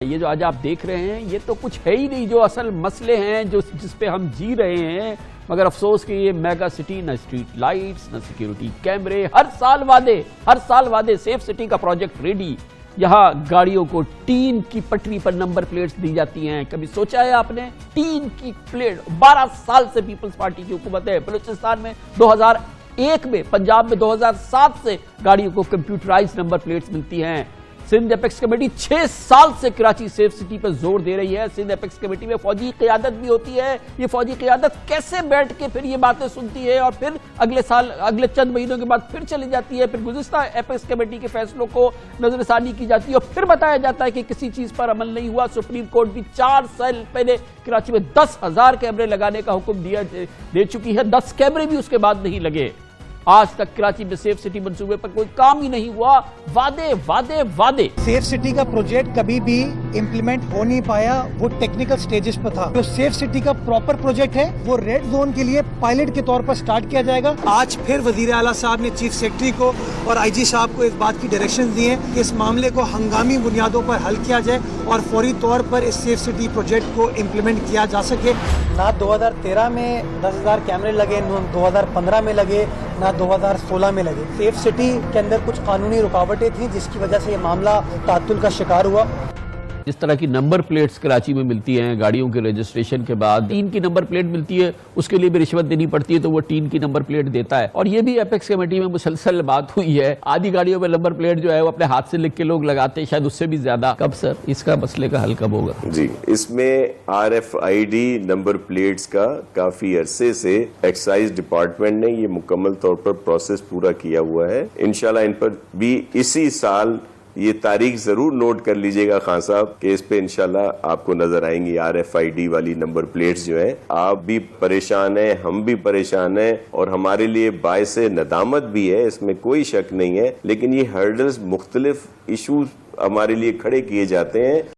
ये जो आज आप देख रहे हैं ये तो कुछ है ही नहीं जो असल मसले हैं जो जिस पे हम जी रहे हैं। मगर अफसोस कि ये मेगा सिटी न स्ट्रीट लाइट्स न सिक्योरिटी कैमरे, हर साल वादे सेफ सिटी का प्रोजेक्ट रेडी। यहाँ गाड़ियों को टीन की पटरी पर नंबर प्लेट्स दी जाती हैं। कभी सोचा है आपने? टीन की प्लेट 12 साल से पीपल्स पार्टी की हुकूमत है। बलूचिस्तान में 2001 में, पंजाब में 2007 से गाड़ियों को कंप्यूटराइज नंबर प्लेट्स मिलती हैं। सिंध एपेक्स कमेटी 6 साल से कराची सेफ सिटी पर जोर दे रही है। सिंध एपेक्स कमेटी में फौजी क़यादत भी होती है। ये फौजी क़यादत कैसे बैठ के फिर ये बातें सुनती है और फिर अगले चंद महीनों के बाद फिर चली जाती है। फिर गुज़िश्ता एपेक्स कमेटी के फैसलों को नजरसानी की जाती है और फिर बताया जाता है कि किसी चीज पर अमल नहीं हुआ। सुप्रीम कोर्ट भी 4 साल पहले कराची में 10,000 कैमरे लगाने का हुक्म दे चुकी है। 10 कैमरे भी उसके बाद नहीं लगे। आज तक कराची में सेफ सिटी मंसूबे पर कोई काम ही नहीं हुआ। वादे। सेफ सिटी का प्रोजेक्ट कभी भी इम्प्लीमेंट हो नहीं पाया, वो टेक्निकल स्टेजेस पर था। जो सेफ सिटी का प्रॉपर प्रोजेक्ट है वो रेड जोन के लिए पायलट के तौर पर स्टार्ट किया जाएगा। आज फिर वजीर आला साहब ने चीफ सेक्रेटरी को और आईजी साहब को इस बात की डायरेक्शन दी है कि इस मामले को हंगामी बुनियादों पर हल किया जाए और फौरी तौर पर इस सेफ सिटी प्रोजेक्ट को इम्प्लीमेंट किया जा सके। ना 2013 में 10,000 कैमरे लगे, ना 2015 में लगे, ना 2016 में लगे। सेफ सिटी के अंदर कुछ कानूनी रुकावटें थी जिसकी वजह से ये मामला तातुल का शिकार हुआ। जिस तरह की नंबर प्लेट्स कराची में मिलती हैं गाड़ियों के रजिस्ट्रेशन के बाद, टीन की नंबर प्लेट मिलती है, उसके लिए भी रिश्वत देनी पड़ती है तो वो टीन की नंबर प्लेट देता है। और ये भी एपेक्स कमेटी में मुसलसल बात हुई है। आधी गाड़ियों में नंबर प्लेट जो है वो अपने हाथ से लिख के लोग लगाते हैं, शायद उससे भी ज्यादा। कब सर इसका मसले का हल कब होगा? जी, इसमें RFID नंबर प्लेट्स का काफी अरसे से एक्साइज डिपार्टमेंट ने ये मुकम्मल तौर पर प्रोसेस पूरा किया हुआ है। इंशाल्लाह इन पर भी इसी साल ये तारीख जरूर नोट कर लीजिएगा खान साहब कि इस पे इंशाल्लाह आपको नजर आएंगी RFID वाली नंबर प्लेट्स जो हैं। आप भी परेशान हैं, हम भी परेशान हैं और हमारे लिए बायसे नदामत भी है, इसमें कोई शक नहीं है। लेकिन ये हर्डल्स, मुख्तलिफ इशूज हमारे लिए खड़े किए जाते हैं।